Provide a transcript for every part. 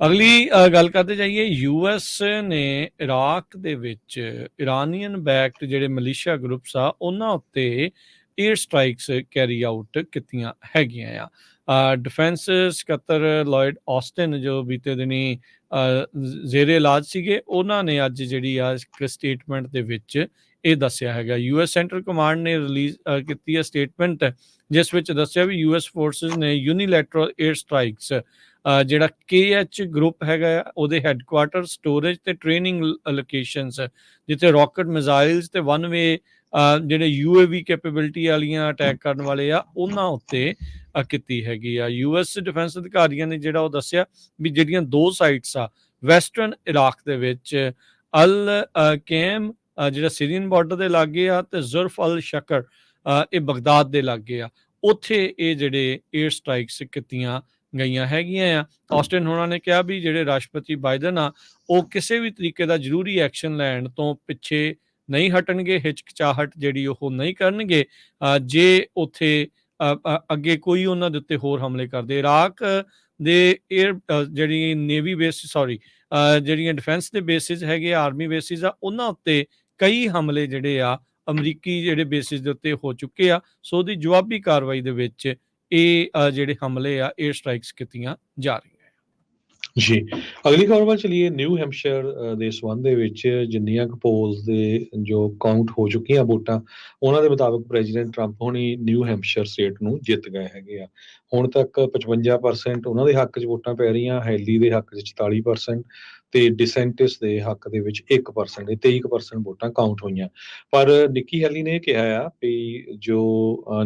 ਅਗਲੀ ਗੱਲ ਕਰਦੇ ਜਾਈਏ। ਯੂਐਸ ਨੇ ਇਰਾਕ ਦੇ ਵਿੱਚ ਇਰਾਨੀਅਨ ਬੈਕਡ ਜਿਹੜੇ ਮਲੀਸ਼ੀਆ ਗਰੁੱਪਸ ਆ ਉਹਨਾਂ ਉੱਤੇ ਏਅਰ ਸਟ੍ਰਾਈਕਸ ਕੈਰੀ ਆਊਟ ਕੀਤੀਆਂ ਹੈਗੀਆਂ ਆ। ਡਿਫੈਂਸ ਸਕੱਤਰ ਲੋਇਡ ਆਸਟਿਨ ਜੋ ਬੀਤੇ ਦਿਨੀ ਜ਼ੇਰੇ ਇਲਾਜ ਸੀਗੇ, ਉਹਨਾਂ ਨੇ ਅੱਜ ਜਿਹੜੀ ਆ ਇੱਕ ਸਟੇਟਮੈਂਟ ਦੇ ਵਿੱਚ ਇਹ ਦੱਸਿਆ ਹੈਗਾ। ਯੂਐਸ ਸੈਂਟਰਲ ਕਮਾਂਡ ਨੇ ਰਿਲੀਜ਼ ਕੀਤੀ ਹੈ ਸਟੇਟਮੈਂਟ, ਜਿਸ ਵਿੱਚ ਦੱਸਿਆ ਵੀ ਯੂਐਸ ਫੋਰਸਿਸ ਨੇ ਯੂਨੀਲੈਟਰਲ ਏਅਰ ਸਟ੍ਰਾਈਕਸ ਜਿਹੜਾ KH ਗਰੁੱਪ ਹੈਗਾ ਉਹਦੇ ਹੈੱਡਕੁਆਟਰ, ਸਟੋਰੇਜ ਤੇ ਟ੍ਰੇਨਿੰਗ ਲੋਕੇਸ਼ਨਸ ਜਿੱਥੇ ਰੌਕਟ ਮਿਜ਼ਾਈਲਸ ਤੇ ਵਨ ਵੇ ਜਿਹੜੇ UAV ਕੈਪੇਬਿਲਿਟੀ ਵਾਲੀਆਂ ਅਟੈਕ ਕਰਨ ਵਾਲੇ ਆ ਉਹਨਾਂ ਉੱਤੇ ਕੀਤੀ ਹੈਗੀ ਆ। ਯੂਐਸ ਡਿਫੈਂਸ ਅਧਿਕਾਰੀਆਂ ਨੇ ਜਿਹੜਾ ਉਹ ਦੱਸਿਆ ਵੀ ਜਿਹੜੀਆਂ ਦੋ ਸਾਈਟਸ ਆ ਵੈਸਟਰਨ ਇਰਾਕ ਦੇ ਵਿੱਚ ਅਲ ਕੈਮ ਜਿਹੜਾ ਸੀਰੀਅਨ ਬਾਰਡਰ ਦੇ ਲਾਗੇ ਆ ਤੇ ਜ਼ੁਰਫ ਅਲ ਸ਼ਕਰ ਇਹ ਬਗਦਾਦ ਦੇ ਲਾਗੇ ਆ, ਉੱਥੇ ਇਹ ਜਿਹੜੇ ਏਅਰ ਸਟ੍ਰਾਈਕਸ ਕੀਤੀਆਂ ਗਈਆਂ ਹੈਗੀਆਂ ਆ। ਆਸਟਿਨ ਹੋਣਾ ਨੇ ਕਿਹਾ ਵੀ ਜਿਹੜੇ ਰਾਸ਼ਟਰਪਤੀ ਬਾਈਡਨ ਆ ਉਹ ਕਿਸੇ ਵੀ ਤਰੀਕੇ ਦਾ ਜ਼ਰੂਰੀ ਐਕਸ਼ਨ ਲੈਣ ਤੋਂ ਪਿੱਛੇ ਨਹੀਂ ਹਟਣਗੇ, ਹਿਚਕਚਾਹਟ ਜਿਹੜੀ ਉਹ ਨਹੀਂ ਕਰਨਗੇ ਜੇ ਉੱਥੇ ਅੱਗੇ ਕੋਈ ਉਹਨਾਂ ਦੇ ਉੱਤੇ ਹੋਰ ਹਮਲੇ ਕਰਦੇ। ਇਰਾਕ ਦੇ ਏਅਰ ਜਿਹੜੀ ਨੇਵੀ ਬੇਸ ਜਿਹੜੀਆਂ ਡਿਫੈਂਸ ਦੇ ਬੇਸਿਸ ਹੈਗੇ, ਆਰਮੀ ਬੇਸਿਸ ਆ, ਉਹਨਾਂ ਉੱਤੇ ਕਈ ਹਮਲੇ ਜਿਹੜੇ ਆ ਅਮਰੀਕੀ ਜਿਹੜੇ ਬੇਸਿਸ ਦੇ ਉੱਤੇ ਹੋ ਚੁੱਕੇ ਆ। ਸੋ ਉਹਦੀ ਜਵਾਬੀ ਕਾਰਵਾਈ ਦੇ ਵਿੱਚ ਇਹ ਜਿਹੜੇ ਹਮਲੇ ਆ ਏਅਰ ਸਟ੍ਰਾਈਕਸ ਕੀਤੀਆਂ ਜਾ ਰਹੀਆਂ। ਜੀ, ਅਗਲੀ ਖਬਰ ਵੱਲ ਚਲੀਏ। ਨਿਊ ਹੈਮਸ਼ਾਇਰ ਦੇ ਸੰਬੰਧ ਦੇ ਵਿੱਚ ਜਿੰਨੀਆਂ ਕੁ ਪੋਲਸ ਦੇ ਜੋ ਕਾਊਂਟ ਹੋ ਚੁੱਕੀਆਂ ਵੋਟਾਂ, ਉਹਨਾਂ ਦੇ ਮੁਤਾਬਕ ਪ੍ਰੈਜ਼ੀਡੈਂਟ ਟਰੰਪ ਹੁਣੀ ਨਿਊ ਹੈਮਸ਼ਾਇਰ ਸਟੇਟ ਨੂੰ ਜਿੱਤ ਗਏ ਹੈਗੇ ਆ। ਹੁਣ ਤੱਕ 55% ਉਹਨਾਂ ਦੇ ਹੱਕ 'ਚ ਵੋਟਾਂ ਪੈ ਰਹੀਆਂ, ਹੈਲੀ ਦੇ ਹੱਕ 'ਚ 44% ਤੇ ਡਿਸੈਂਟਿਸ ਦੇ ਹੱਕ ਦੇ ਵਿੱਚ 1%, 23% ਵੋਟਾਂ ਕਾਊਂਟ ਹੋਈਆਂ। ਪਰ ਨਿੱਕੀ ਹੈਲੀ ਨੇ ਇਹ ਕਿਹਾ ਆ ਵੀ ਜੋ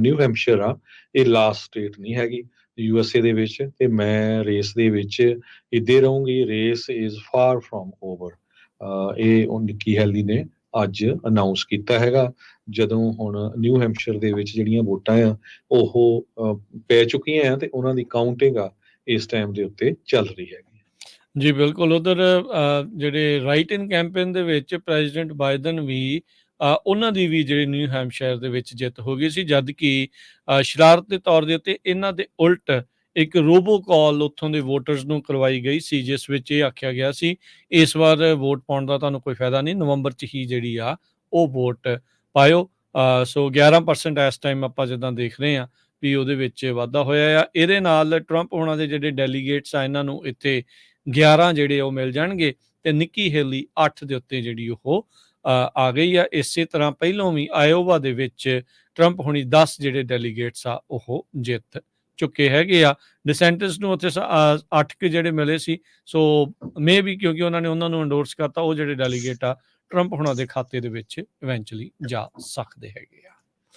ਨਿਊ ਹੈਮਸ਼ਾਇਰ ਆ ਇਹ ਲਾਸਟ ਸਟੇਟ ਨਹੀਂ ਹੈਗੀ USA ਦੇ ਵਿੱਚ, ਤੇ ਮੈਂ ਰੇਸ ਦੇ ਵਿੱਚ ਇੱਦੇ ਰਹੂੰਗੀ। Race is far from over. ਇਹ ਉਹ ਨਿੱਕੀ ਹੈਲੀ ਨੇ ਅੱਜ ਅਨਾਊਂਸ ਕੀਤਾ ਹੈਗਾ, ਜਦੋਂ ਹੁਣ ਨਿਊ ਹੈਮਸ਼ਾਇਰ ਦੇ ਵਿੱਚ ਜਿਹੜੀਆਂ ਵੋਟਾਂ ਆ ਉਹ ਪੈ ਚੁੱਕੀਆਂ ਆ ਤੇ ਉਹਨਾਂ ਦੀ ਕਾਊਂਟਿੰਗ ਆ ਇਸ ਟਾਈਮ ਦੇ ਉੱਤੇ ਚੱਲ ਰਹੀ ਹੈਗੀ। ਜੀ ਬਿਲਕੁਲ। ਉਧਰ ਜਿਹੜੇ ਰਾਈਟ ਇਨ ਕੈਂਪੇਨ ਦੇ ਵਿੱਚ ਪ੍ਰੈਜ਼ੀਡੈਂਟ ਬਾਈਡਨ ਵੀ ਉਹਨਾਂ ਦੀ ਵੀ ਜਿਹੜੀ ਨਿਊ ਹੈਮਸ਼ਾਇਰ ਦੇ ਵਿੱਚ ਜਿੱਤ ਹੋ ਗਈ ਸੀ, ਜਦ ਕਿ ਸ਼ਰਾਰਤ ਦੇ ਤੌਰ ਦੇ ਉੱਤੇ ਇਹਨਾਂ ਦੇ ਉਲਟ ਇੱਕ ਰੋਬੋ ਕਾਲ ਉੱਥੋਂ ਦੇ ਵੋਟਰਸ ਨੂੰ ਕਰਵਾਈ ਗਈ ਸੀ, ਜਿਸ ਵਿੱਚ ਇਹ ਆਖਿਆ ਗਿਆ ਸੀ ਇਸ ਵਾਰ ਵੋਟ ਪਾਉਣ ਦਾ ਤੁਹਾਨੂੰ ਕੋਈ ਫਾਇਦਾ ਨਹੀਂ, ਨਵੰਬਰ 'ਚ ਹੀ ਜਿਹੜੀ ਆ ਉਹ ਵੋਟ ਪਾਇਓ। ਸੋ 11% ਇਸ ਟਾਈਮ ਆਪਾਂ ਜਿੱਦਾਂ ਦੇਖ ਰਹੇ ਹਾਂ ਵੀ ਉਹਦੇ ਵਿੱਚ ਵਾਧਾ ਹੋਇਆ ਆ। ਇਹਦੇ ਨਾਲ ਟਰੰਪ ਹੋਣਾ ਦੇ ਜਿਹੜੇ ਡੈਲੀਗੇਟਸ ਆ ਇਹਨਾਂ ਨੂੰ ਇੱਥੇ 11 ਜਿਹੜੇ ਉਹ ਮਿਲ ਜਾਣਗੇ ਤੇ ਨਿੱਕੀ ਹੈਲੀ 8 ਦੇ ਉੱਤੇ ਜਿਹੜੀ ਉਹ ਆ ਗਈ ਆ। ਇਸੇ ਤਰ੍ਹਾਂ ਪਹਿਲੋਂ ਵੀ ਆਇਓਵਾ ਦੇ ਵਿੱਚ ਟਰੰਪ ਹੁਣੀ 10 ਜਿਹੜੇ ਡੈਲੀਗੇਟਸ ਆ ਉਹ ਜਿੱਤ ਚੁੱਕੇ ਹੈਗੇ ਆ। ਡਿਸੈਂਟਿਸ ਨੂੰ ਉੱਥੇ 8 ਕੇ ਜਿਹੜੇ ਮਿਲੇ ਸੀ, ਸੋ ਮੇ ਵੀ ਕਿਉਂਕਿ ਉਹਨਾਂ ਨੂੰ ਐਂਡੋਰਸ ਕਰਤਾ, ਉਹ ਜਿਹੜੇ ਡੈਲੀਗੇਟ ਆ ਟਰੰਪ ਹੁਣਾਂ ਦੇ ਖਾਤੇ ਦੇ ਵਿੱਚ ਇਵੈਂਚੁਅਲੀ ਜਾ ਸਕਦੇ ਹੈਗੇ ਆ।